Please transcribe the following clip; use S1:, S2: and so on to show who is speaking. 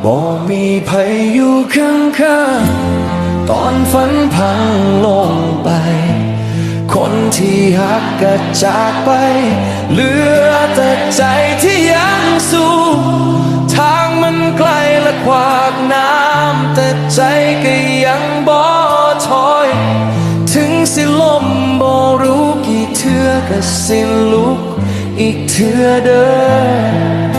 S1: บ่มีภัยอยู่ข้างๆตอนฝันพังลงไป คนที่หักก็จากไป เหลือแต่ใจที่ยังสู้ทางมันไกลและขวากน้ำแต่ใจก็ยังบ่ถอย ถึงสิลมบ่รู้กี่เทื่อก็สิลุกอีกเทื่อเด้อ